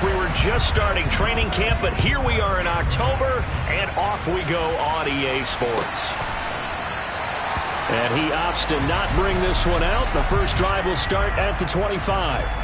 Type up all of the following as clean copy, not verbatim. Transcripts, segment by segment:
we were just starting training camp, but here we are in October, and off we go on EA Sports. And he opts to not bring this one out. The first drive will start at the 25.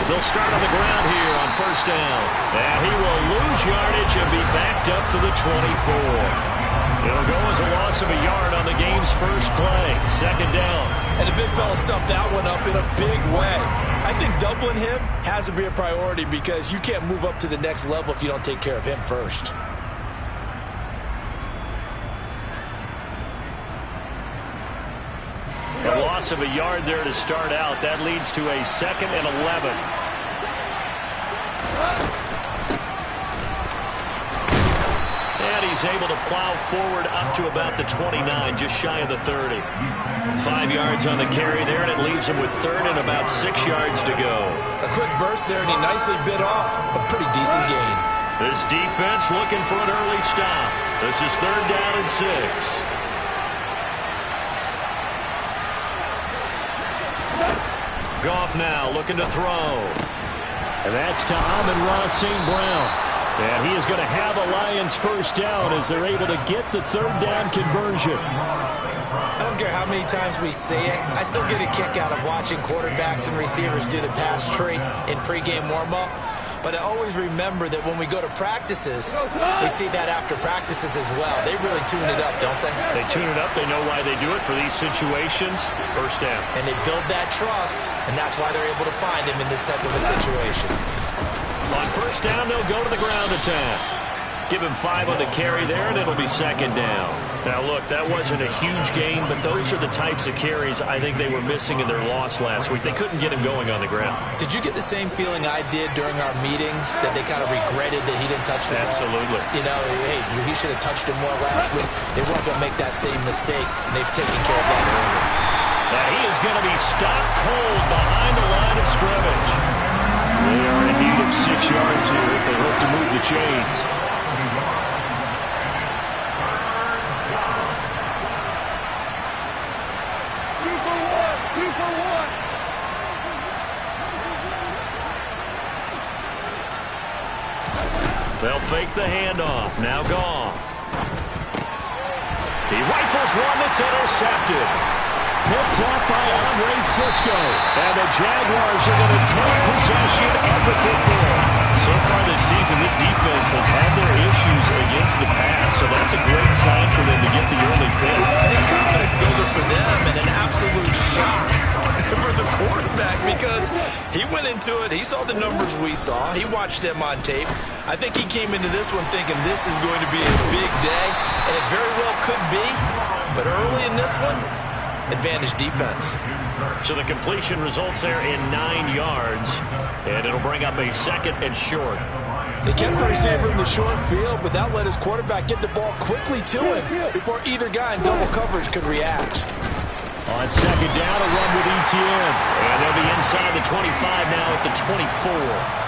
They'll start on the ground here on first down. And he will lose yardage and be backed up to the 24. It'll go as a loss of a yard on the game's first play. Second down. And the big fella stuffed that one up in a big way. I think doubling him has to be a priority because you can't move up to the next level if you don't take care of him first. A loss of a yard there to start out. That leads to a 2nd and 11. And he's able to plow forward up to about the 29, just shy of the 30. 5 yards on the carry there, and it leaves him with 3rd and about 6 yards to go. A quick burst there, and he nicely bit off a pretty decent gain. This defense looking for an early stop. This is 3rd down and 6. Goff now looking to throw. And that's to Amon-Ra St. Brown. And he is going to have a Lions first down as they're able to get the 3rd down conversion. I don't care how many times we say it. I still get a kick out of watching quarterbacks and receivers do the pass tree in pregame warm-up. But I always remember that when we go to practices, we see that after practices as well. They really tune it up, don't they? They tune it up. They know why they do it for these situations. First down. And they build that trust, and that's why they're able to find him in this type of a situation. On first down, they'll go to the ground attack. Give him 5 on the carry there, and it'll be 2nd down. Now, look, that wasn't a huge gain, but those are the types of carries I think they were missing in their loss last week. They couldn't get him going on the ground. Did you get the same feeling I did during our meetings, that they kind of regretted that he didn't touch the ball? Absolutely. You know, hey, he should have touched him more last week. They weren't going to make that same mistake, and they've taken care of that earlier. Now, he is going to be stopped cold behind the line of scrimmage. They are in need of 6 yards here if they hope to move the chains. They'll fake the handoff. Now Goff. He rifles one that's intercepted. Picked up by Andre Cisco. And the Jaguars are going to take possession of the football. So far this season, this defense has had their issues against the pass, so that's a great sign for them to get the early pick. And a confidence builder for them and an absolute shock for the quarterback because he went into it. He saw the numbers we saw. He watched them on tape. I think he came into this one thinking this is going to be a big day, and it very well could be. But early in this one, advantage defense. So the completion results there in 9 yards, and it'll bring up a 2nd and short. They kept the receiver in the short field, but that let his quarterback get the ball quickly to him before either guy in double coverage could react. On 2nd down, a run with Etienne. And they'll be inside the 25 now at the 24.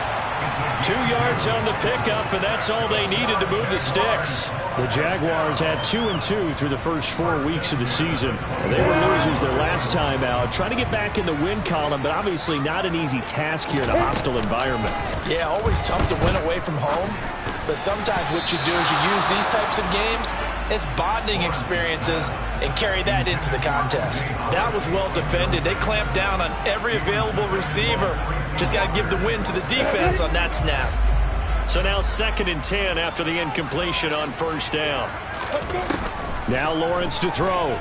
2 yards on the pickup, and that's all they needed to move the sticks. The Jaguars had 2-2 through the first 4 weeks of the season. They were losers their last time out, trying to get back in the win column, but obviously not an easy task here in a hostile environment. Yeah, always tough to win away from home, but sometimes what you do is you use these types of games as bonding experiences and carry that into the contest. That was well defended. They clamped down on every available receiver. Just got to give the win to the defense on that snap. So now 2nd and 10 after the incompletion on first down. Now Lawrence to throw.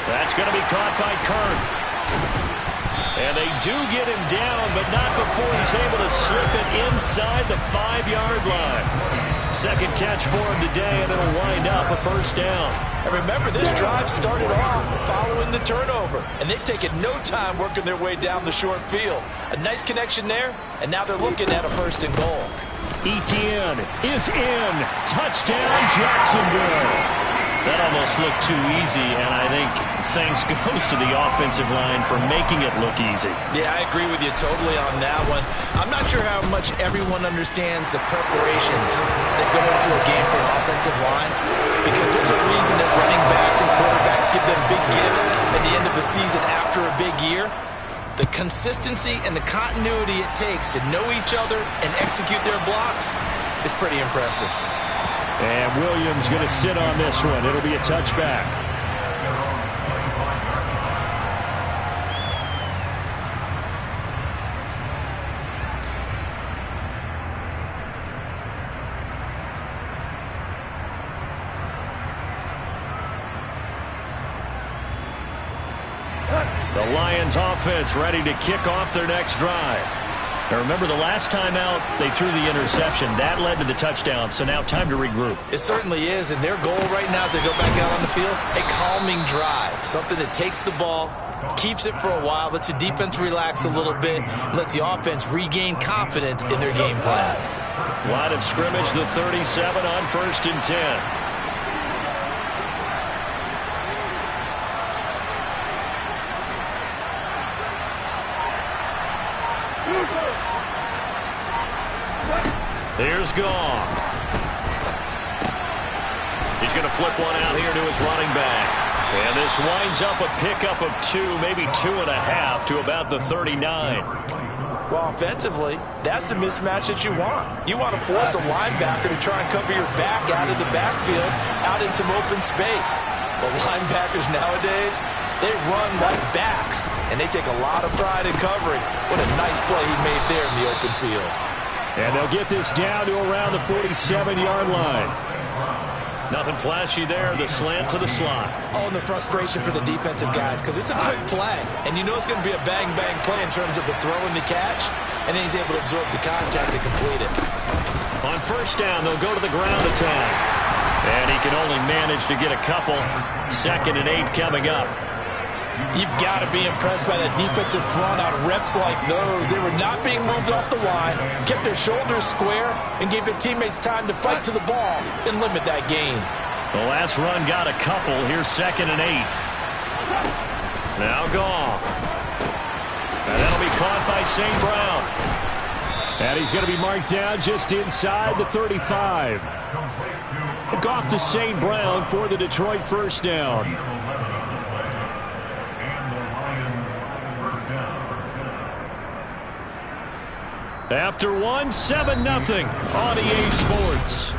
That's going to be caught by Kirk. And they do get him down, but not before he's able to slip it inside the 5-yard line. Second catch for him today, and it'll wind up a first down. And remember, this drive started off following the turnover, and they've taken no time working their way down the short field. A nice connection there, and now they're looking at a 1st and goal. Etienne is in. Touchdown, Jacksonville. That almost looked too easy, and I think thanks goes to the offensive line for making it look easy. Yeah, I agree with you totally on that one. I'm not sure how much everyone understands the preparations that go into a game for an offensive line, because there's a reason that running backs and quarterbacks give them big gifts at the end of the season after a big year. The consistency and the continuity it takes to know each other and execute their blocks is pretty impressive. And Williams going to sit on this one. It'll be a touchback. The Lions offense ready to kick off their next drive. Now remember, the last time out, they threw the interception. That led to the touchdown, so now time to regroup. It certainly is, and their goal right now as they go back out on the field, a calming drive, something that takes the ball, keeps it for a while, lets the defense relax a little bit, lets the offense regain confidence in their game plan. Line of scrimmage, the 37 on 1st and 10. Here's Goff. He's going to flip one out here to his running back. And this winds up a pickup of 2, maybe 2.5 to about the 39. Well, offensively, that's the mismatch that you want. You want to force a linebacker to try and cover your back out of the backfield, out in some open space. But linebackers nowadays, they run like backs, and they take a lot of pride in covering. What a nice play he made there in the open field. And they'll get this down to around the 47-yard line. Nothing flashy there, the slant to the slot. Oh, and the frustration for the defensive guys, because it's a quick play. And you know it's going to be a bang-bang play in terms of the throw and the catch. And then he's able to absorb the contact to complete it. On 1st down, they'll go to the ground attack. And he can only manage to get a couple. 2nd and 8 coming up. You've got to be impressed by that defensive front on reps like those. They were not being moved off the line, kept their shoulders square, and gave their teammates time to fight to the ball and limit that gain. The last run got a couple. Here's 2nd and 8. Now Goff. And that'll be caught by St. Brown. And he's going to be marked down just inside the 35. Goff to St. Brown for the Detroit 1st down. After 1, 7-0 on EA Sports.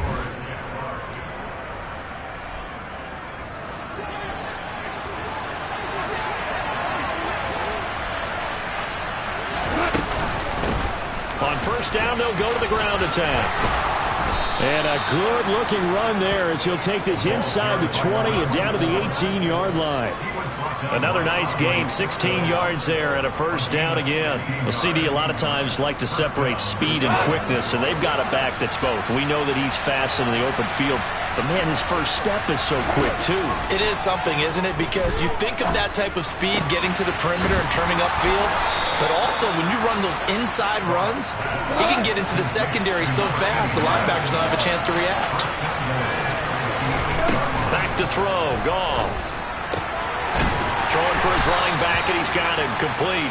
On 1st down, they'll go to the ground attack. And a good-looking run there as he'll take this inside the 20 and down to the 18-yard line. Another nice gain, 16 yards there and a 1st down again. Well, CD a lot of times like to separate speed and quickness, and they've got a back that's both. We know that he's fast in the open field, but, man, his first step is so quick, too. It is something, isn't it? Because you think of that type of speed getting to the perimeter and turning upfield, but also when you run those inside runs, he can get into the secondary so fast the linebackers don't have a chance to react. Back to throw, Goff. Throwing for his running back, and he's got him complete.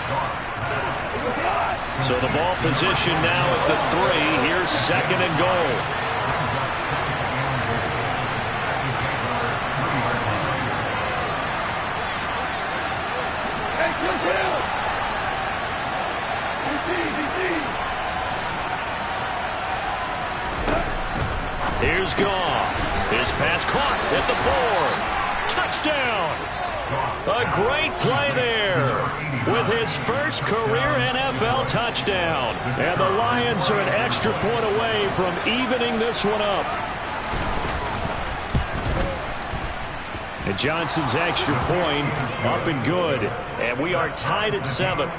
So the ball position now at the 3. Here's 2nd and goal. Here's Goff. His pass caught at the 4. Touchdown. A great play there with his first career NFL touchdown. And the Lions are an extra point away from evening this one up. And Johnson's extra point up and good. And we are tied at 7.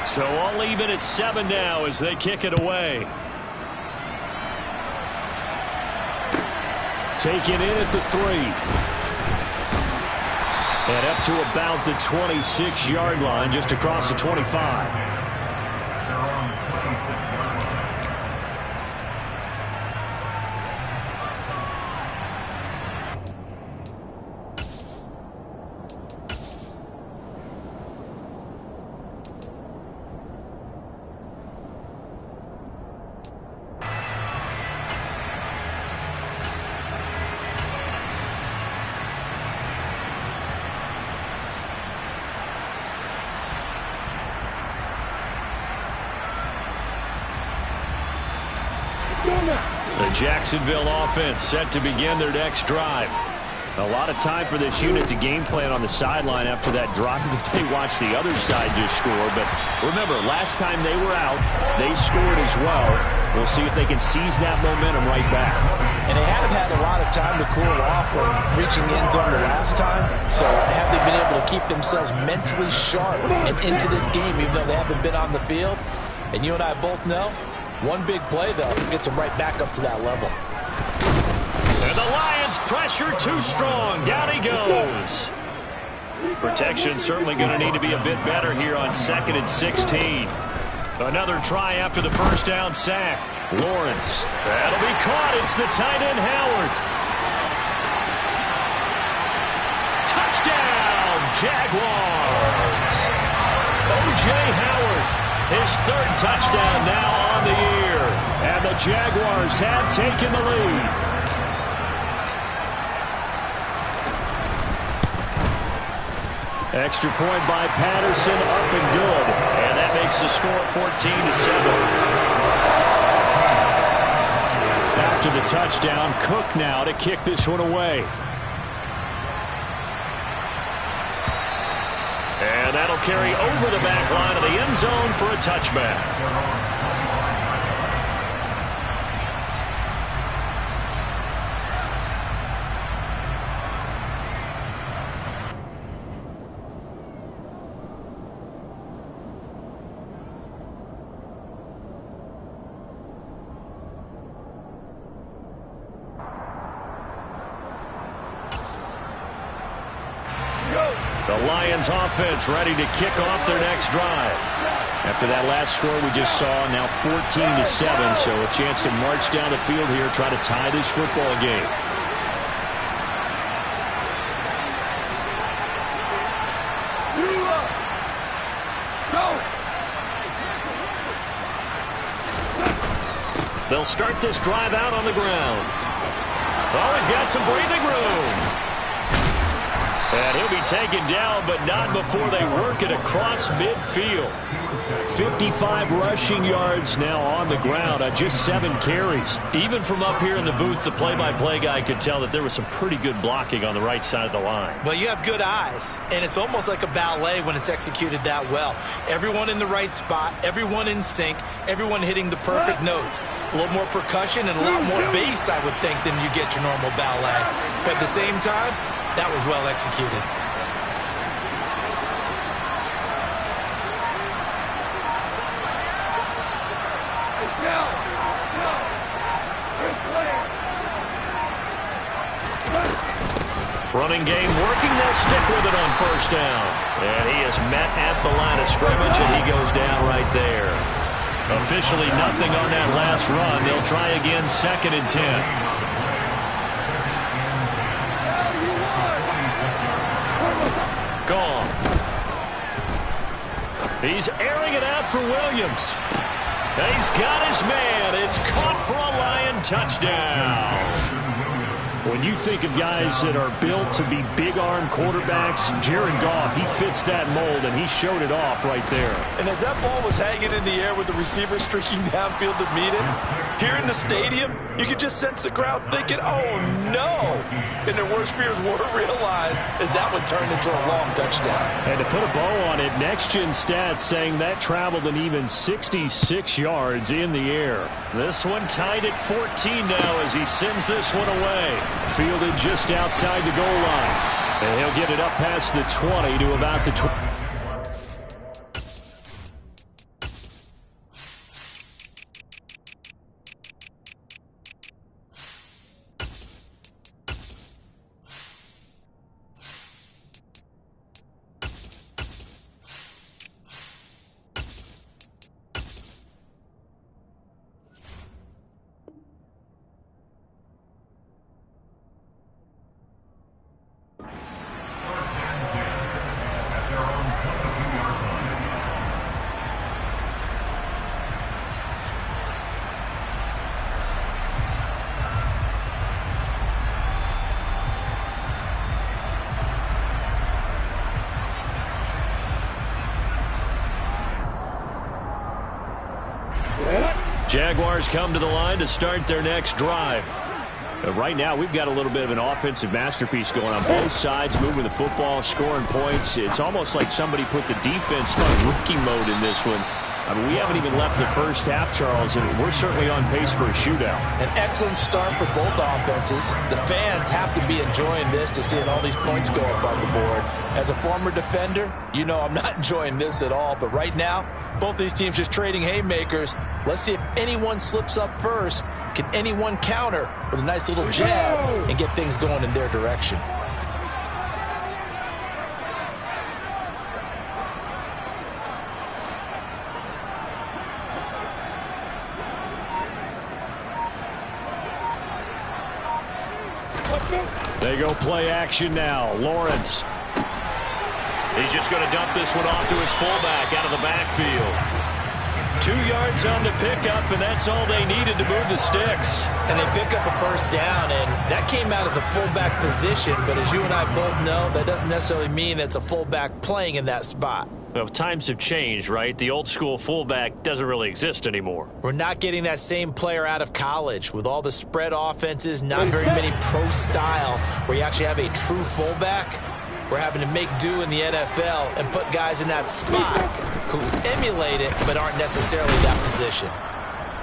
So all even at 7 now as they kick it away. Taken in at the 3. And up to about the 26-yard line, just across the 25. The Jacksonville offense set to begin their next drive. A lot of time for this unit to game plan on the sideline after that drive that they watched the other side just score. But remember, last time they were out, they scored as well. We'll see if they can seize that momentum right back. And they have had a lot of time to cool off from reaching the end zone the last time. So have they been able to keep themselves mentally sharp and into this game, even though they haven't been on the field? And you and I both know, one big play, though, gets them right back up to that level. And the Lions pressure too strong. Down he goes. Protection certainly going to need to be a bit better here on 2nd and 16. Another try after the first down sack. Lawrence. That'll be caught. It's the tight end, Howard. Touchdown, Jaguars. O.J. Howard. His 3rd touchdown now on the year. And the Jaguars have taken the lead. Extra point by Patterson, up and good. And that makes the score 14-7. After the touchdown, Cook now to kick this one away. And that'll carry over the back line of the end zone for a touchback. The Lions offense ready to kick off their next drive. After that last score we just saw, now 14-7, so a chance to march down the field here, try to tie this football game. They'll start this drive out on the ground. Oh, he's got some breathing room. And he'll be taken down, but not before they work it across midfield. 55 rushing yards now on the ground on just 7 carries. Even from up here in the booth, the play-by-play guy could tell that there was some pretty good blocking on the right side of the line. Well, you have good eyes, and it's almost like a ballet when it's executed that well. Everyone in the right spot, everyone in sync, everyone hitting the perfect notes. A little more percussion and a lot more bass, I would think, than you get your normal ballet. But at the same time, that was well executed. Running game working. They'll stick with it on first down. And he is met at the line of scrimmage, and he goes down right there. Officially nothing on that last run. They'll try again 2nd and 10. Gone. He's airing it out for Williams. And he's got his man. It's caught for a Lion touchdown. When you think of guys that are built to be big-arm quarterbacks, Jared Goff, he fits that mold, and he showed it off right there. And as that ball was hanging in the air with the receiver streaking downfield to meet it, Here in the stadium, you could just sense the crowd thinking, oh, no. And their worst fears were realized as that one turned into a long touchdown. And to put a bow on it, Next Gen Stats saying that traveled an even 66 yards in the air. This one tied at 14 now as he sends this one away. Fielded just outside the goal line. And he'll get it up past the 20 to about the 20. Jaguars come to the line to start their next drive. Right now, we've got a little bit of an offensive masterpiece going on both sides, moving the football, scoring points. It's almost like somebody put the defense on rookie mode in this one. I mean, we haven't even left the first half, Charles, and we're certainly on pace for a shootout. An excellent start for both offenses. The fans have to be enjoying this to seeing all these points go up on the board. As a former defender, you know I'm not enjoying this at all. But right now, both these teams just trading haymakers. Let's see if anyone slips up first. Can anyone counter with a nice little jab and get things going in their direction? They go play action now. Lawrence. He's just going to dump this one off to his fullback out of the backfield. 2 yards on the pickup, and that's all they needed to move the sticks. And they pick up a first down, and that came out of the fullback position. But as you and I both know, that doesn't necessarily mean it's a fullback playing in that spot. Well, times have changed, right? The old school fullback doesn't really exist anymore. We're not getting that same player out of college with all the spread offenses, not very many pro style where you actually have a true fullback. We're having to make do in the NFL and put guys in that spot who emulate it but aren't necessarily that position.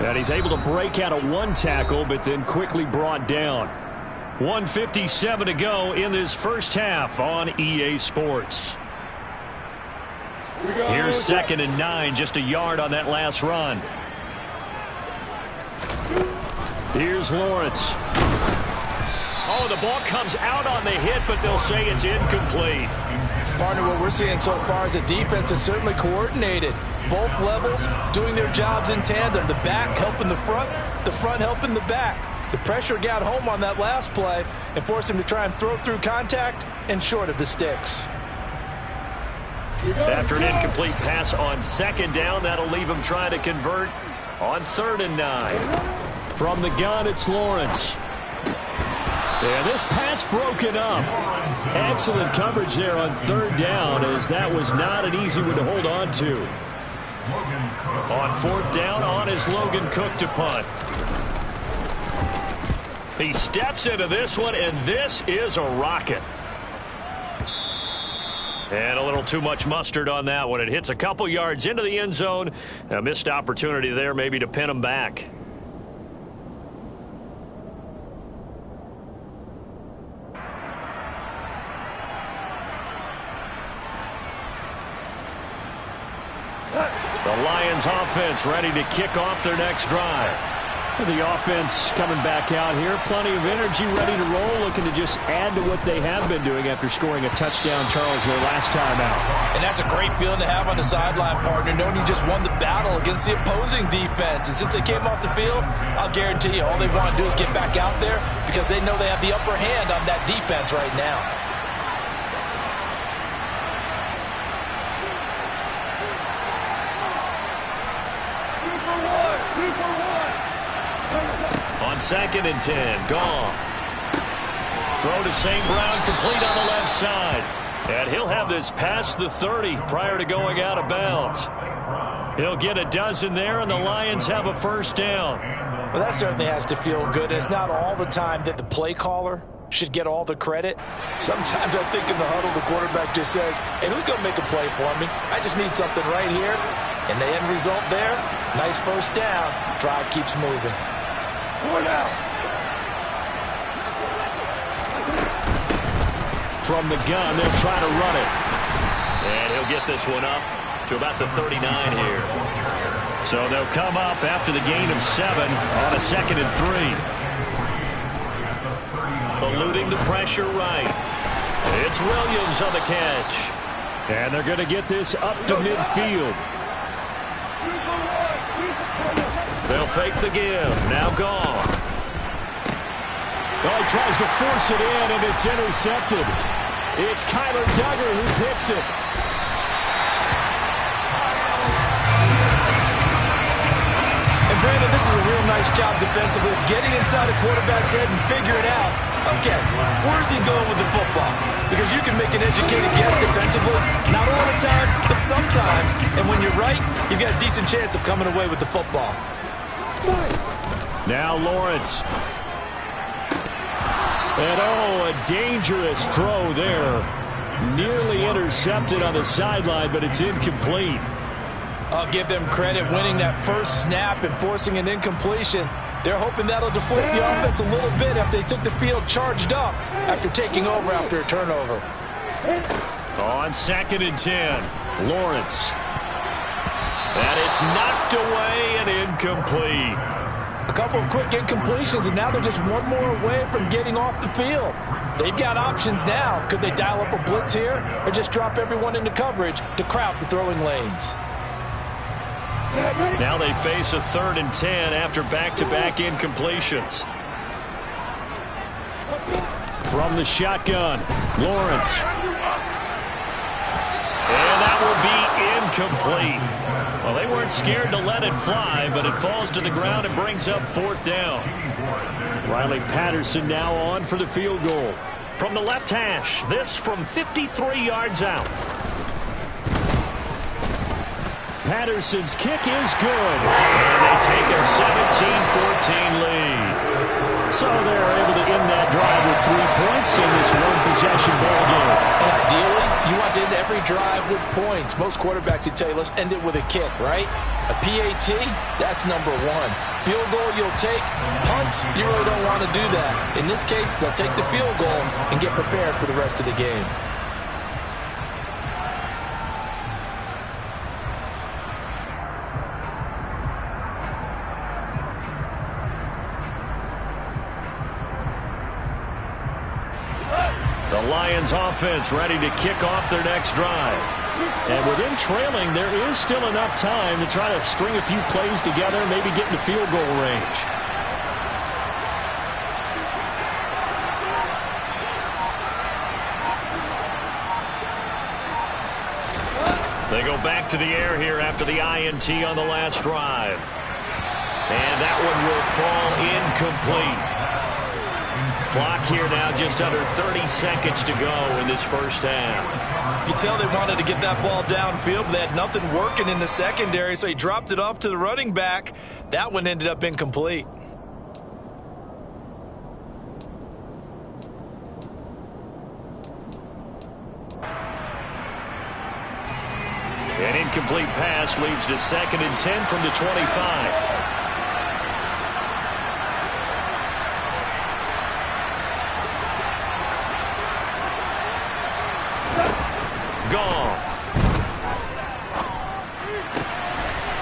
And he's able to break out of one tackle but then quickly brought down. 1:57 to go in this first half on EA Sports. Here's 2nd and 9, just a yard on that last run. Here's Lawrence. Oh, the ball comes out on the hit, but they'll say it's incomplete. Partner, what we're seeing so far is the defense is certainly coordinated. Both levels doing their jobs in tandem. The back helping the front helping the back. The pressure got home on that last play and forced him to try and throw through contact and short of the sticks. After an incomplete pass on 2nd down, that'll leave him trying to convert on 3rd and 9. From the gun, it's Lawrence. Yeah, this pass broken up. Excellent coverage there on 3rd down, as that was not an easy one to hold on to. On 4th down, on is Logan Cook to punt. He steps into this one, and this is a rocket. And a little too much mustard on that one. It hits a couple yards into the end zone. A missed opportunity there maybe to pin him back. The Lions offense ready to kick off their next drive. The offense coming back out here. Plenty of energy, ready to roll, looking to just add to what they have been doing after scoring a touchdown, Charles, their last time out. And that's a great feeling to have on the sideline, partner, knowing you just won the battle against the opposing defense. And since they came off the field, I'll guarantee you all they want to do is get back out there because they know they have the upper hand on that defense right now. On 2nd and 10, Goff. Throw to St. Brown, complete on the left side. And he'll have this past the 30 prior to going out of bounds. He'll get a dozen there, and the Lions have a first down. Well, that certainly has to feel good. And it's not all the time that the play caller should get all the credit. Sometimes I think in the huddle, the quarterback just says, hey, who's going to make a play for me? I just need something right here. And the end result there, nice first down. Drive keeps moving. One out. From the gun, they'll try to run it. And he'll get this one up to about the 39 here. So they'll come up after the gain of 7 on a 2nd and 3. Eluding the pressure right. It's Williams on the catch. And they're going to get this up to midfield. They'll fake the give. Now gone. Oh, he tries to force it in, and it's intercepted. It's Kyler Duggar who picks it. And Brandon, this is a real nice job defensively of getting inside a quarterback's head and figuring out, okay, where's he going with the football? Because you can make an educated guess defensively, not all the time, but sometimes. And when you're right, you've got a decent chance of coming away with the football. Now Lawrence. And oh, a dangerous throw there. Nearly intercepted on the sideline, but it's incomplete. I'll give them credit winning that first snap and forcing an incompletion. They're hoping that'll deflate the offense a little bit after they took the field charged up after taking over after a turnover. On 2nd and 10, Lawrence. And it's knocked away and incomplete. A couple of quick incompletions, and now they're just one more away from getting off the field. They've got options now. Could they dial up a blitz here or just drop everyone into coverage to crowd the throwing lanes? Now they face a 3rd and 10 after back-to-back incompletions. From the shotgun, Lawrence. And that will be incomplete. Well, they weren't scared to let it fly, but it falls to the ground and brings up 4th down. Riley Patterson now on for the field goal. From the left hash, this from 53 yards out. Patterson's kick is good. And they take a 17-14 lead. So they're able to end that drive with 3 points in this one-possession ball game. And ideally, you want to end every drive with points. Most quarterbacks would tell you, let's end it with a kick, right? A PAT, that's number 1. Field goal you'll take. Punts, you really don't want to do that. In this case, they'll take the field goal and get prepared for the rest of the game. The Lions offense ready to kick off their next drive. And with them trailing, there is still enough time to try to string a few plays together and maybe get into field goal range. They go back to the air here after the INT on the last drive. And that one will fall incomplete. Clock here now just under 30 seconds to go in this first half. You can tell they wanted to get that ball downfield, but they had nothing working in the secondary, so he dropped it off to the running back. That one ended up incomplete. An incomplete pass leads to 2nd and 10 from the 25.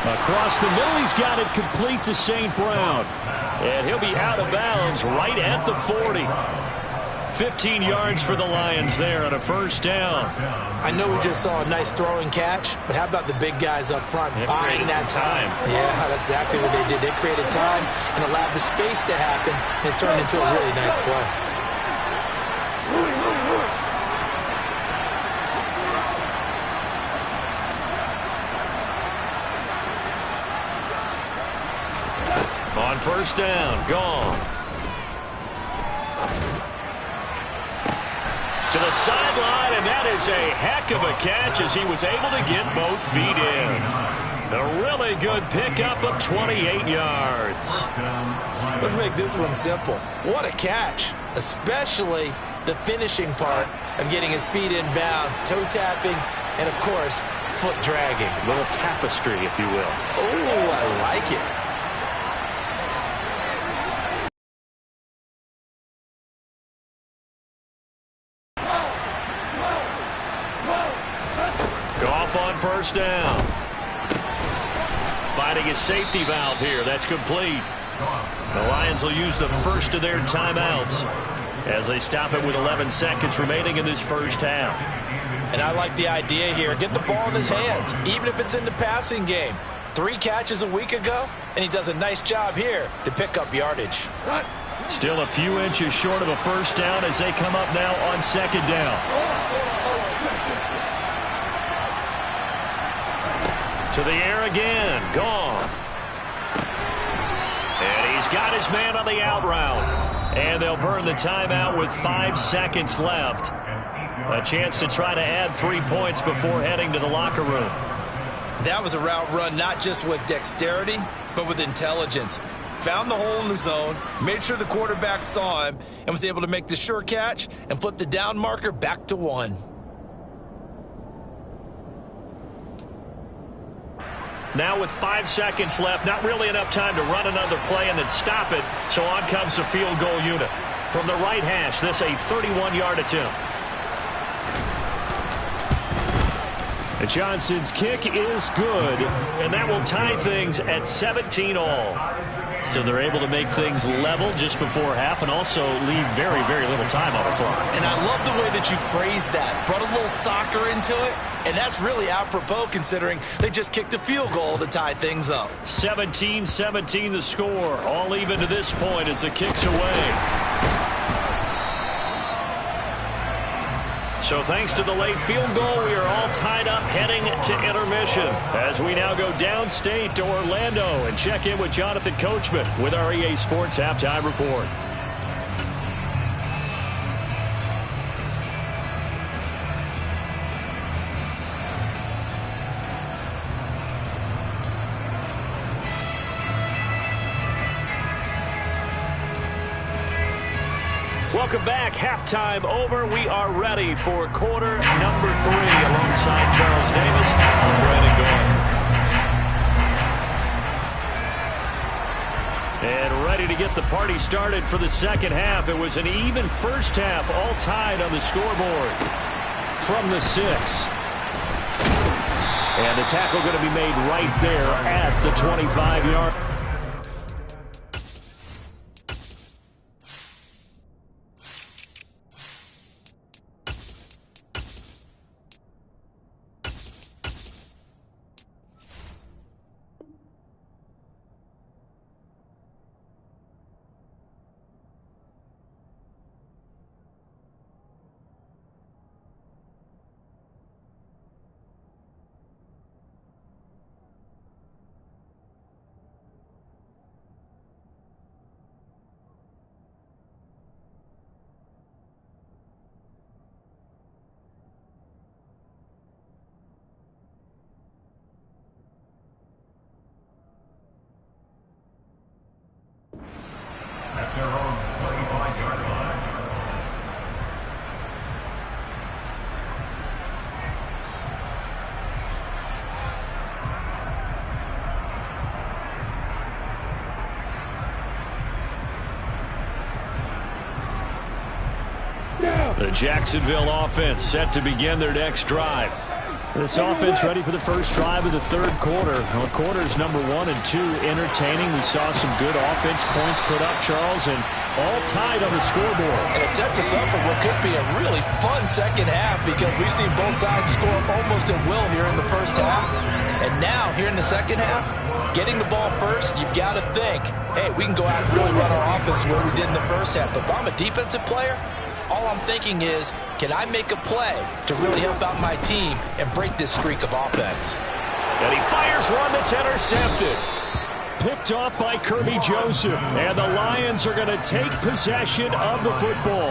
Across the middle, he's got it complete to St. Brown. And he'll be out of bounds right at the 40. 15 yards for the Lions there on a first down. I know we just saw a nice throwing catch, but how about the big guys up front buying that time? Yeah, that's exactly what they did. They created time and allowed the space to happen, and it turned into a really nice play. On first down, gone. To the sideline, and that is a heck of a catch as he was able to get both feet in. A really good pickup of 28 yards. Let's make this one simple. What a catch, especially the finishing part of getting his feet in bounds, toe tapping, and of course, foot dragging. A little tapestry, if you will. Oh, I like it. Goff on first down. Finding his safety valve here. That's complete. The Lions will use the first of their timeouts as they stop it with 11 seconds remaining in this first half. And I like the idea here. Get the ball in his hands, even if it's in the passing game. 3 catches a week ago, and he does a nice job here to pick up yardage. Still a few inches short of a first down as they come up now on second down. To the air again. Goff. And he's got his man on the out route. And they'll burn the timeout with 5 seconds left. A chance to try to add 3 points before heading to the locker room. That was a route run not just with dexterity, but with intelligence. Found the hole in the zone, made sure the quarterback saw him, and was able to make the sure catch and flip the down marker back to 1. Now with 5 seconds left, not really enough time to run another play and then stop it, so on comes the field goal unit. From the right hash, this a 31-yard attempt. Johnson's kick is good, and that will tie things at 17 all. So they're able to make things level just before half and also leave very, very little time on the clock. And I love the way that you phrased that. Brought a little soccer into it, and that's really apropos considering they just kicked a field goal to tie things up. 17-17 the score. All even to this point as the kick's away. So thanks to the late field goal, we are all tied up heading to intermission as we now go downstate to Orlando and check in with Jonathan Coachman with our EA Sports Halftime Report. Welcome back. Halftime over. We are ready for quarter number 3 alongside Charles Davis. I'm Brandon Gaudin. And ready to get the party started for the second half. It was an even first half, all tied on the scoreboard. From the 6. And the tackle going to be made right there at the 25-yard. Their own 25-yard line. The Jacksonville offense set to begin their next drive. This offense ready for the first drive of the third quarter. Well, quarters number 1 and 2 entertaining. We saw some good offense points put up, Charles, and all tied on the scoreboard. And it sets us up for what could be a really fun second half because we've seen both sides score almost at will here in the first half. And now, here in the second half, getting the ball first, you've got to think, hey, we can go out and really run our offense the way we did in the first half. But if I'm a defensive player, all I'm thinking is, can I make a play to really help out my team and break this streak of offense? And he fires one that's intercepted. Picked off by Kirby Joseph. And the Lions are going to take possession of the football.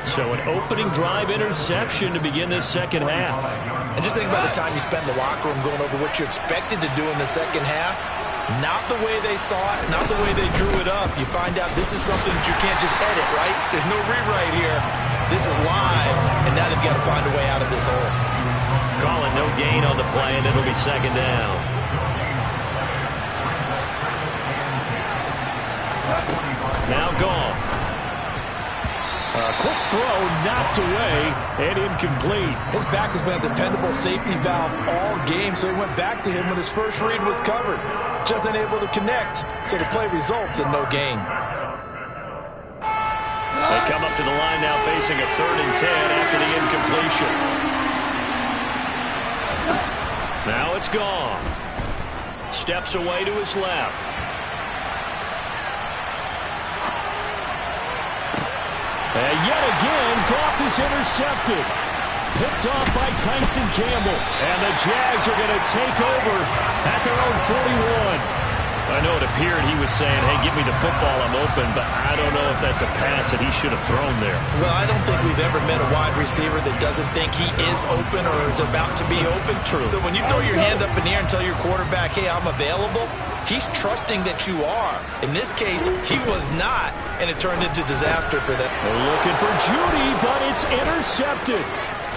So an opening drive interception to begin this second half. And just think about the time you spent in the locker room going over what you expected to do in the second half. Not the way they saw it, not the way they drew it up. You find out this is something that you can't just edit, right? There's no rewrite here. This is live, and now they've got to find a way out of this hole. Calling no gain on the play, and it'll be second down. Now Goff. A quick throw knocked away and incomplete. His back has been a dependable safety valve all game, so he went back to him when his first read was covered. Just unable to connect, so the play results in no gain. They come up to the line now facing a 3rd and 10 after the incompletion. Now it's Goff. Steps away to his left. And yet again, Goff is intercepted. Picked off by Tyson Campbell. And the Jags are going to take over at their own 41. I know it appeared he was saying, hey, give me the football, I'm open, but I don't know if that's a pass that he should have thrown there. Well, I don't think we've ever met a wide receiver that doesn't think he is open or is about to be open. True. So when you throw your hand up in the air and tell your quarterback, hey, I'm available, he's trusting that you are. In this case, he was not, and it turned into disaster for them. They're looking for Judy, but it's intercepted.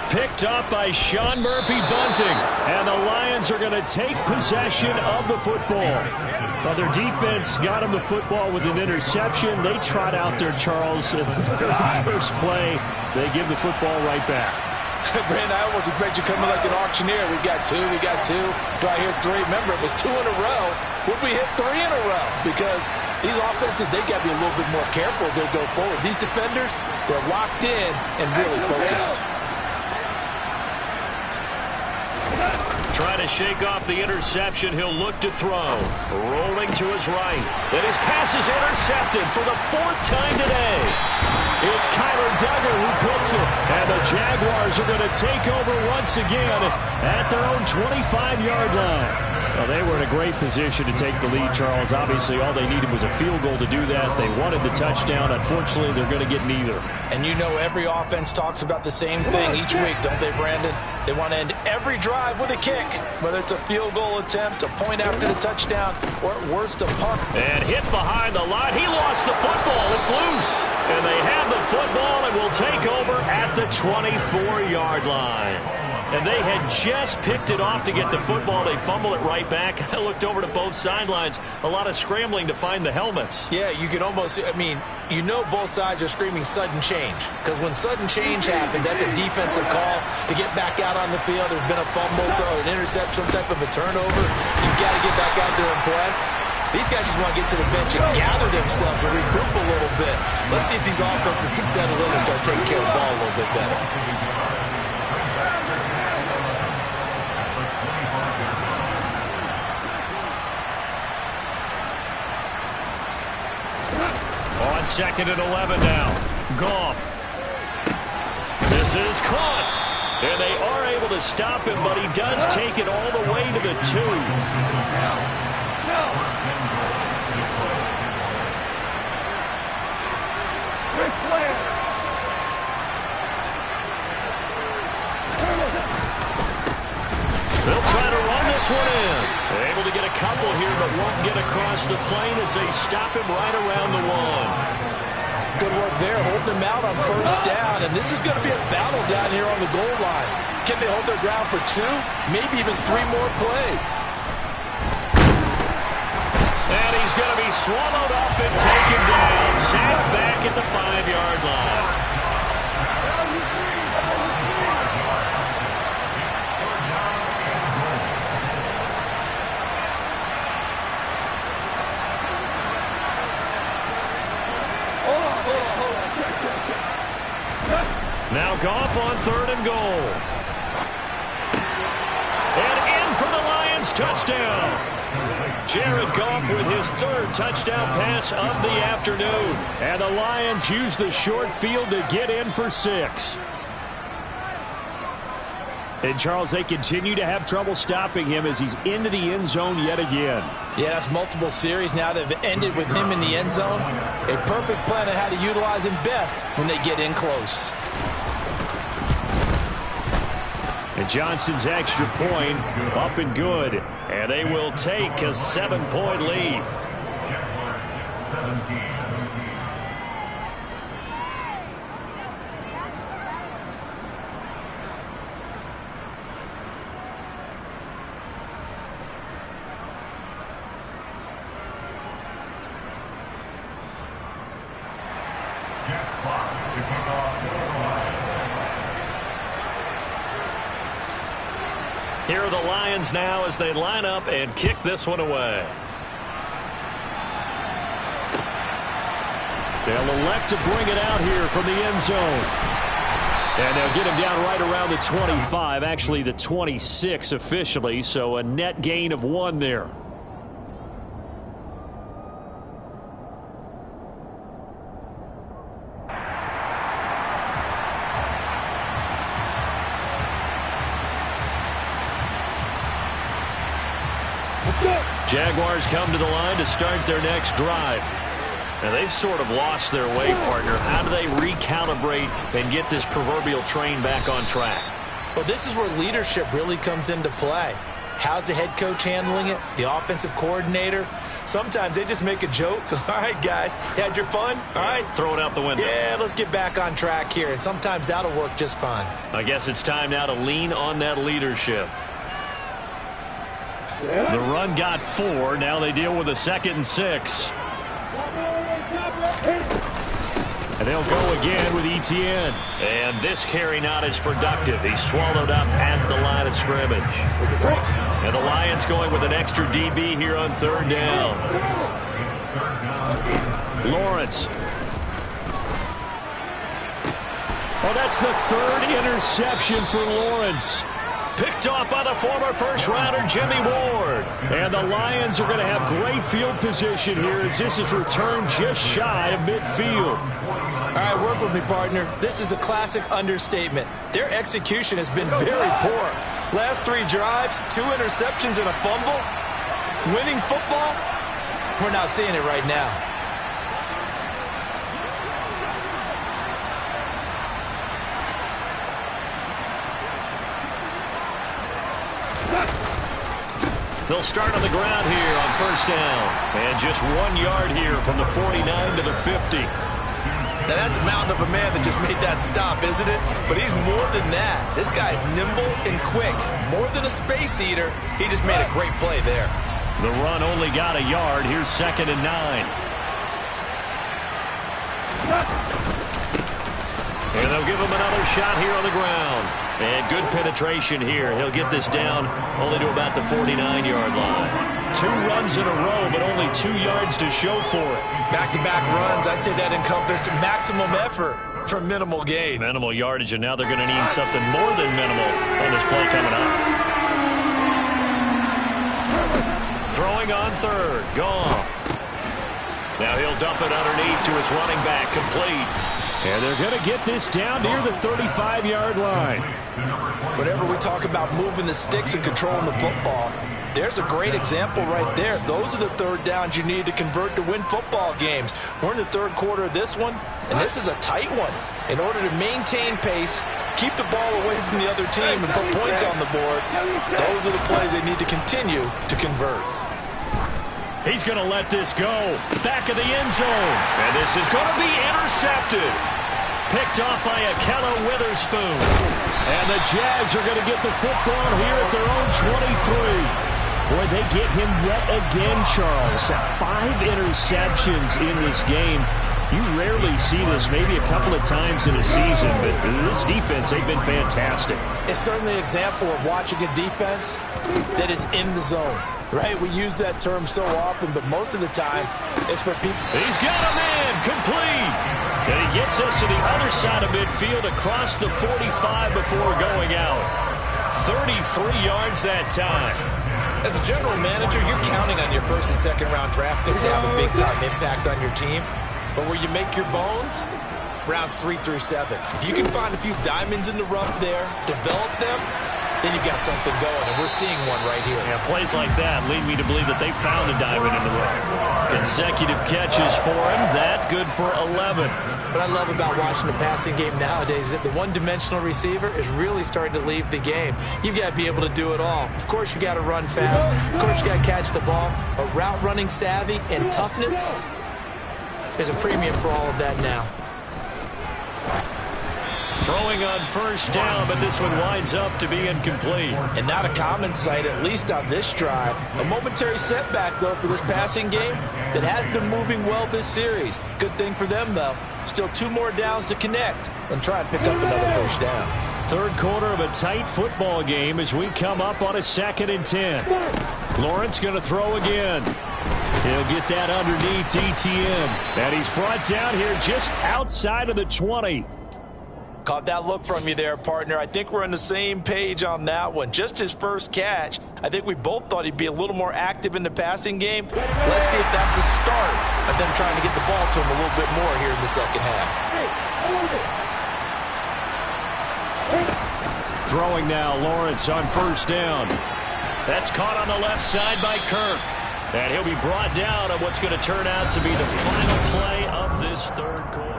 Picked off by Sean Murphy-Bunting. And the Lions are going to take possession of the football. Well, their defense got them the football with an interception. They trot out there, Charles, in the very first play. They give the football right back. Brandon, I almost expect you coming like an auctioneer. We got two. Do I hear 3? Remember, it was 2 in a row. Would we hit 3 in a row? Because these offenses, they got to be a little bit more careful as they go forward. These defenders, they're locked in and really focused. Trying to shake off the interception. He'll look to throw. Rolling to his right. And his pass is intercepted for the 4th time today. It's Kyler Duggar who puts it. And the Jaguars are going to take over once again at their own 25-yard line. Well, they were in a great position to take the lead, Charles. Obviously, all they needed was a field goal to do that. They wanted the touchdown. Unfortunately, they're going to get neither. And you know every offense talks about the same thing each week, don't they, Brandon? They want to end every drive with a kick, whether it's a field goal attempt, a point after the touchdown, or at worst, a punt. And hit behind the line. He lost the football. It's loose. And they have the football and will take over at the 24-yard line. And they had just picked it off to get the football. They fumble it right back. I looked over to both sidelines. A lot of scrambling to find the helmets. Yeah, you can almost, you know both sides are screaming sudden change. Because when sudden change happens, that's a defensive call to get back out on the field. There's been a fumble, so an interception, some type of a turnover. You've got to get back out there and play. These guys just want to get to the bench and gather themselves and regroup a little bit. Let's see if these offenses can settle in and start taking care of the ball a little bit better. On 2nd and 11 now. Goff. This is caught. And they are able to stop him, but he does take it all the way to the 2. They'll try to run this one in. They're able to get a couple here, but won't get across the plane as they stop him right around the 1. Good work there, holding him out on 1st down. And this is going to be a battle down here on the goal line. Can they hold their ground for 2, maybe even 3 more plays? And he's going to be swallowed up and taken down. Sacked back at the 5-yard line. Now Goff on 3rd and goal. And in for the Lions touchdown. Jared Goff with his 3rd touchdown pass of the afternoon. And the Lions use the short field to get in for 6. And, Charles, they continue to have trouble stopping him as he's into the end zone yet again. Yeah, that's multiple series now that have ended with him in the end zone. A perfect plan on how to utilize him best when they get in close. And Johnson's extra point up and good. And they will take a 7-point lead. Jaguars 17. Here are the Lions now as they line up and kick this one away. They'll elect to bring it out here from the end zone. And they'll get him down right around the 25, actually the 26 officially, so a net gain of 1 there. Jaguars come to the line to start their next drive. Now, they've sort of lost their way, partner. How do they recalibrate and get this proverbial train back on track? Well, this is where leadership really comes into play. How's the head coach handling it? The offensive coordinator? Sometimes they just make a joke. All right, guys, had your fun? All right. Throw it out the window. Yeah, let's get back on track here. And sometimes that'll work just fine. I guess it's time now to lean on that leadership. The run got 4. Now they deal with a 2nd and 6. And they'll go again with Etienne. And this carry not as productive. He's swallowed up at the line of scrimmage. And the Lions going with an extra DB here on 3rd down. Lawrence. Oh, that's the 3rd interception for Lawrence. Picked off by the former first-rounder Jimmy Ward. And the Lions are going to have great field position here as this is returned just shy of midfield. All right, work with me, partner. This is a classic understatement. Their execution has been very poor. Last 3 drives, 2 interceptions and a fumble. Winning football? We're not seeing it right now. They'll start on the ground here on 1st down. And just 1 yard here from the 49 to the 50. Now, that's a mountain of a man that just made that stop, isn't it? But he's more than that. This guy's nimble and quick. More than a space eater. He just made a great play there. The run only got a yard. Here's 2nd and 9. And they'll give him another shot here on the ground. And good penetration here. He'll get this down only to about the 49-yard line. 2 runs in a row, but only 2 yards to show for it. Back-to-back runs, I'd say that encompassed maximum effort for minimal gain. Minimal yardage, and now they're going to need something more than minimal on this play coming up. Throwing on 3rd. Goff. Now he'll dump it underneath to his running back, complete. And they're going to get this down near the 35-yard line. Whenever we talk about moving the sticks and controlling the football, there's a great example right there. Those are the 3rd downs you need to convert to win football games. We're in the 3rd quarter of this one, and this is a tight one. In order to maintain pace, keep the ball away from the other team, and put points on the board, those are the plays they need to continue to convert. He's going to let this go. Back of the end zone. And this is going to be intercepted. Picked off by Ahkello Witherspoon. And the Jags are going to get the football here at their own 23. Boy, they get him yet again, Charles. 5 interceptions in this game. You rarely see this, maybe a couple of times in a season, but this defense, they've been fantastic. It's certainly an example of watching a defense that is in the zone, right? We use that term so often, but most of the time, it's for people. He's got a man, complete. And he gets us to the other side of midfield across the 45 before going out. 33 yards that time. As a general manager, you're counting on your 1st and 2nd round draft picks to have a big-time impact on your team. But where you make your bones, rounds 3 through 7. If you can find a few diamonds in the rough there, develop them, then you've got something going, and we're seeing one right here. Yeah, plays like that lead me to believe that they found a diamond in the rough. Consecutive catches for him. That good for 11. What I love about watching the passing game nowadays is that the one-dimensional receiver is really starting to leave the game. You've got to be able to do it all. Of course, you got to run fast. Of course, you got to catch the ball. But route running savvy and toughness is a premium for all of that now. Throwing on first down, but this one winds up to be incomplete. And not a common sight, at least on this drive. A momentary setback, though, for this passing game that has been moving well this series. Good thing for them, though. Still 2 more downs to connect and try and pick up another first down. Third quarter of a tight football game as we come up on a 2nd and 10. Lawrence going to throw again. He'll get that underneath ETN. And he's brought down here just outside of the 20. Caught that look from you there, partner. I think we're on the same page on that one. Just his first catch. I think we both thought he'd be a little more active in the passing game. Let's see if that's the start of them trying to get the ball to him a little bit more here in the second half. Throwing now, Lawrence on first down. That's caught on the left side by Kirk. And he'll be brought down on what's going to turn out to be the final play of this third quarter.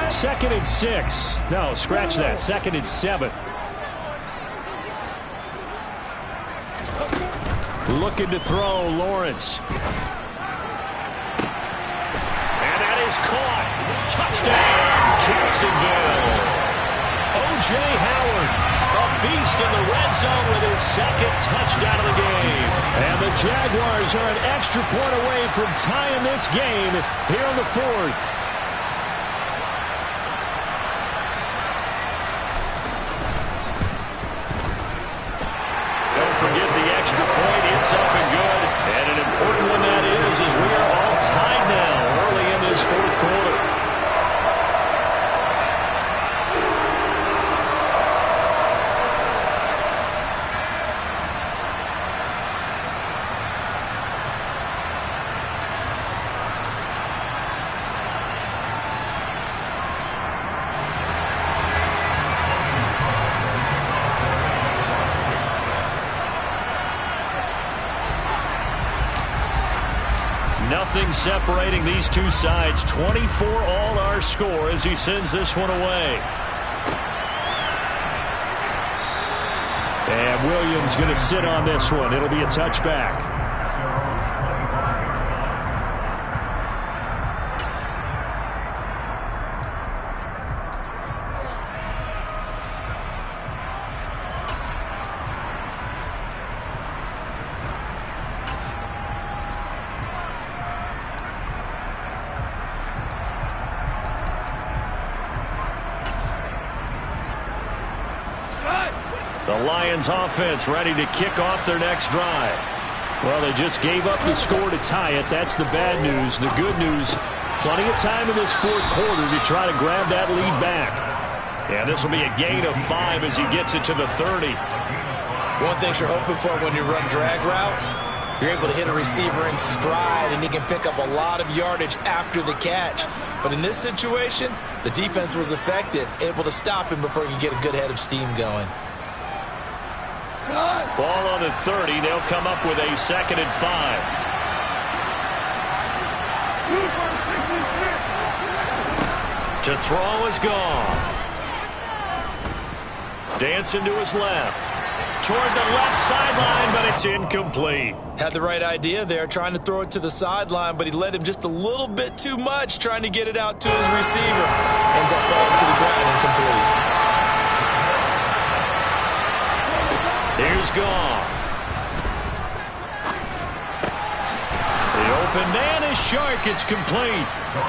Second and 6. No, scratch that. 2nd and 7. Looking to throw, Lawrence. And that is caught. Touchdown, Jacksonville. O.J. Howard, a beast in the red zone with his 2nd touchdown of the game. And the Jaguars are an extra point away from tying this game here in the 4th. It's up and good, and an important one that is, as we are all tied now early in this 4th quarter. Nothing separating these two sides. 24 all our score as he sends this one away. And Williams going to sit on this one. It'll be a touchback. The Lions offense ready to kick off their next drive. Well, they just gave up the score to tie it. That's the bad news. The good news, plenty of time in this 4th quarter to try to grab that lead back. Yeah, this will be a gain of 5 as he gets it to the 30. One thing you're hoping for when you run drag routes, you're able to hit a receiver in stride, and he can pick up a lot of yardage after the catch. But in this situation, the defense was effective, able to stop him before he could get a good head of steam going. Ball on the 30. They'll come up with a 2nd and 5. To throw is Goff. Dancing to his left. Toward the left sideline, but it's incomplete. Had the right idea there, trying to throw it to the sideline, but he led him just a little bit too much, trying to get it out to his receiver. Ends up falling to the ground incomplete. Here's Goff. The open man is Shark. It's complete.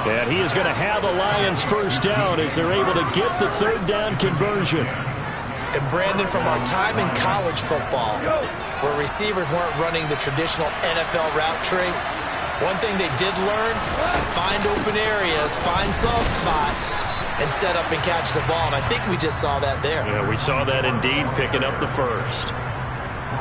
And he is going to have the Lions first down as they're able to get the 3rd down conversion. And Brandon, from our time in college football, where receivers weren't running the traditional NFL route tree, one thing they did learn, find open areas, find soft spots, and set up and catch the ball. And I think we just saw that there. Yeah, we saw that indeed, picking up the first.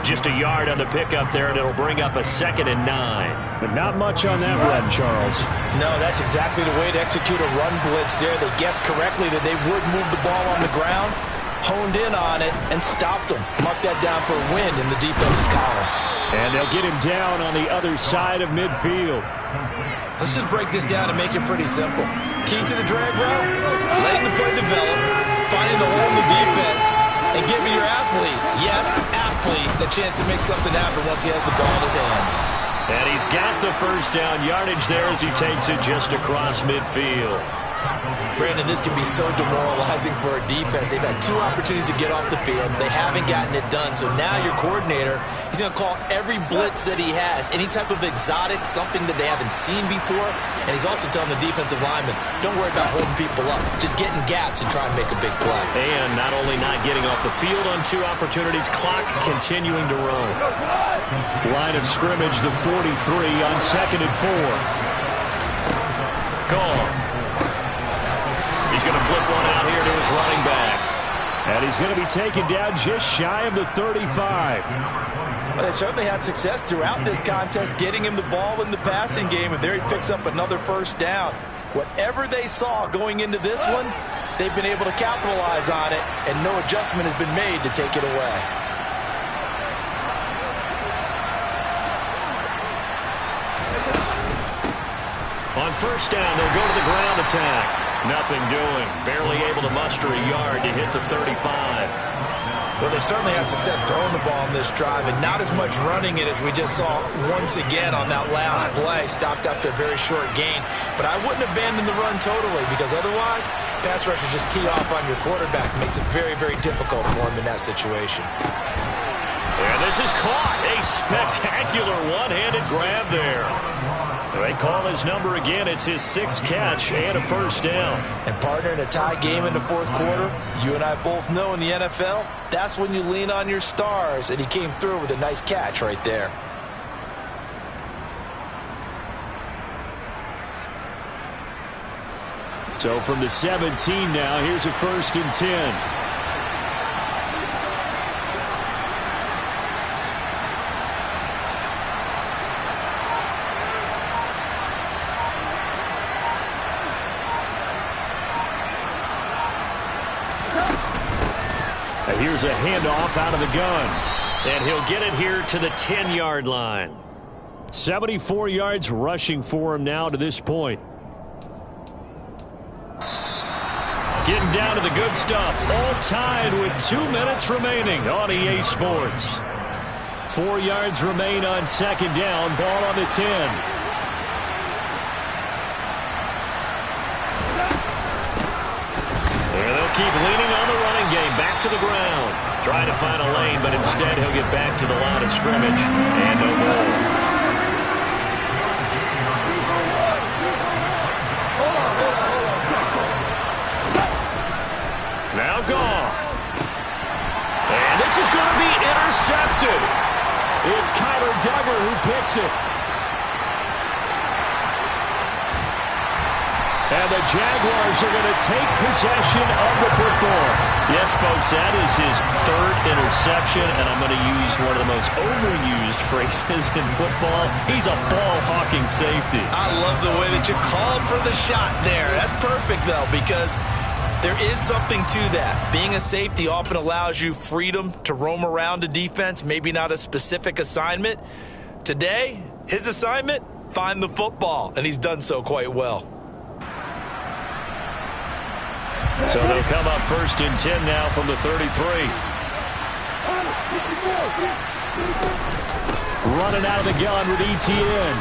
Just a yard on the pickup there, and it'll bring up a 2nd and 9. But not much on that run, Charles. No, that's exactly the way to execute a run blitz there. They guessed correctly that they would move the ball on the ground, honed in on it, and stopped them. Marked that down for a win in the defense's column. And they'll get him down on the other side of midfield. Let's just break this down and make it pretty simple. Key to the drag route, letting the play develop, finding the hole in the defense, and giving your athlete, yes, athlete, a chance to make something happen once he has the ball in his hands. And he's got the first down yardage there as he takes it just across midfield. Brandon, this can be so demoralizing for a defense. They've had 2 opportunities to get off the field. They haven't gotten it done. So now your coordinator, he's going to call every blitz that he has, any type of exotic, something that they haven't seen before. And he's also telling the defensive lineman, don't worry about holding people up. Just get in gaps and try and make a big play. And not only not getting off the field on 2 opportunities, clock continuing to run. Line of scrimmage, the 43 on 2nd and 4. Gone. He's going to flip one out here to his running back. And he's going to be taken down just shy of the 35. Well, they certainly had success throughout this contest getting him the ball in the passing game, and there he picks up another first down. Whatever they saw going into this one, they've been able to capitalize on it, and no adjustment has been made to take it away. On first down, they'll go to the ground attack. Nothing doing. Barely able to muster a yard to hit the 35. Well, they certainly had success throwing the ball in this drive, and not as much running it as we just saw once again on that last play. Stopped after a very short gain. But I wouldn't abandon the run totally, because otherwise, pass rushers just tee off on your quarterback. Makes it very, very difficult for him in that situation. And this is caught. A spectacular one-handed grab there. They call his number again. It's his 6th catch and a first down. And partner, in a tie game in the 4th quarter, you and I both know in the NFL, that's when you lean on your stars, and he came through with a nice catch right there. So from the 17 now, here's a 1st and 10. Here's a handoff out of the gun. And he'll get it here to the 10-yard line. 74 yards rushing for him now to this point. Getting down to the good stuff. All tied with 2 minutes remaining on EA Sports. 4 yards remain on 2nd down. Ball on the 10. And they'll keep leaning on the running game. Back to the ground. Trying to find a lane, but instead he'll get back to the line of scrimmage. And no more. Now Goff. And this is going to be intercepted. It's Kyler Duggar who picks it. And the Jaguars are going to take possession of the football. Yes, folks, that is his 3rd interception, and I'm going to use one of the most overused phrases in football. He's a ball-hawking safety. I love the way that you called for the shot there. That's perfect, though, because there is something to that. Being a safety often allows you freedom to roam around a defense, maybe not a specific assignment. Today, his assignment, find the football, and he's done so quite well. So they'll come up 1st and 10 now from the 33. Running out of the gun with ETN.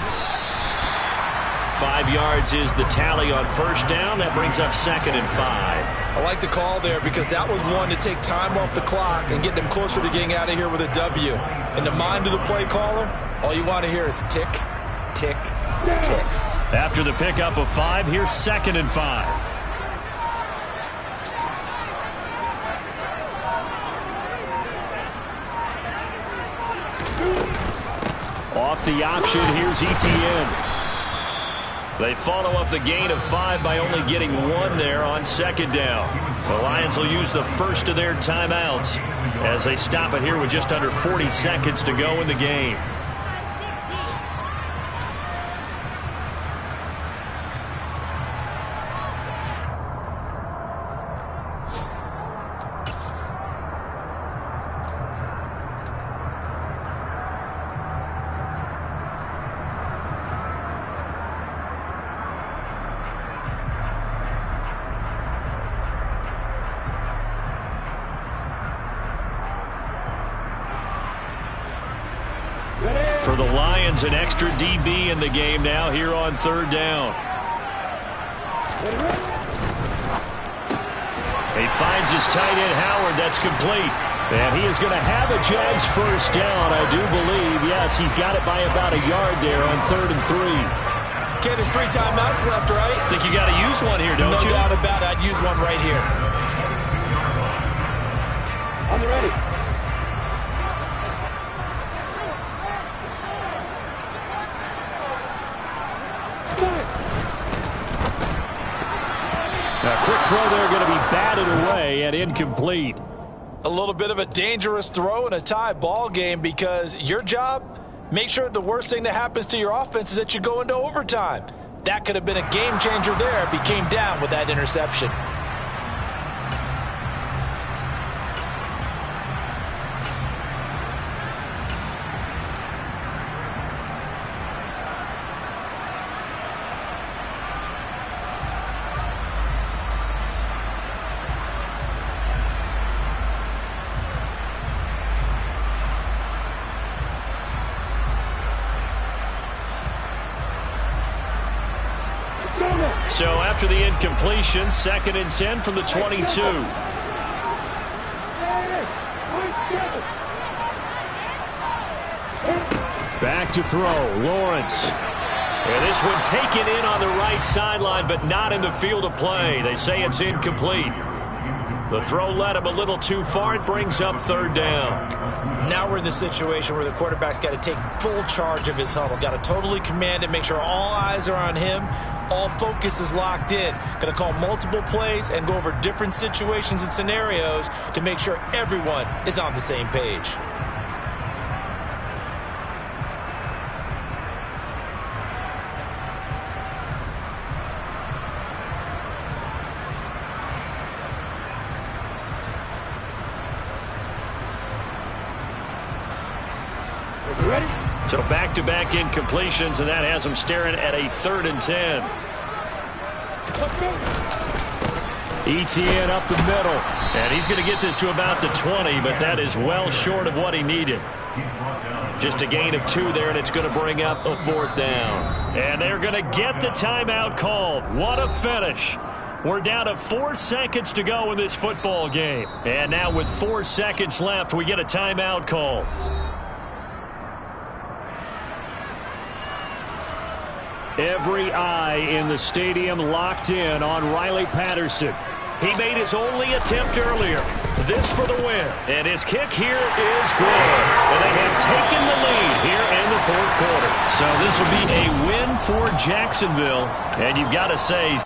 5 yards is the tally on first down. That brings up 2nd and 5. I like the call there because that was one to take time off the clock and get them closer to getting out of here with a W. In the mind of the play caller, all you want to hear is tick, tick, tick. After the pickup of 5, here's 2nd and 5. Off the option, here's ETN. They follow up the gain of 5 by only getting 1 there on second down. The Lions will use the first of their timeouts as they stop it here with just under 40 seconds to go in the game. For the Lions, an extra DB in the game now here on third down. He finds his tight end, Howard. That's complete. And he is going to have a Jags first down, I do believe. Yes, he's got it by about a yard there on 3rd and 3. Okay, there's 3 timeouts left, right? Think you got to use one here, don't you? No doubt about it. I'd use one right here. I'm ready. A quick throw there going to be batted away and incomplete. A little bit of a dangerous throw in a tie ball game because your job, make sure the worst thing that happens to your offense is that you go into overtime. That could have been a game changer there if he came down with that interception. So after the incompletion, 2nd and 10 from the 22. Back to throw, Lawrence. And this one taken in on the right sideline, but not in the field of play. They say it's incomplete. The throw led him a little too far. It brings up 3rd down. Now we're in the situation where the quarterback's got to take full charge of his huddle. Got to totally command it, make sure all eyes are on him. All focus is locked in. Got to call multiple plays and go over different situations and scenarios to make sure everyone is on the same page. Ready? So back-to-back incompletions, and that has him staring at a 3rd and 10. Etienne up the middle, and he's going to get this to about the 20, but that is well short of what he needed. Just a gain of 2 there, and it's going to bring up a 4th down. And they're going to get the timeout called. What a finish. We're down to 4 seconds to go in this football game. And now with 4 seconds left, we get a timeout call. Every eye in the stadium locked in on Riley Patterson. He made his only attempt earlier. This for the win. And his kick here is good. And they have taken the lead here in the 4th quarter. So this will be a win for Jacksonville. And you've got to say...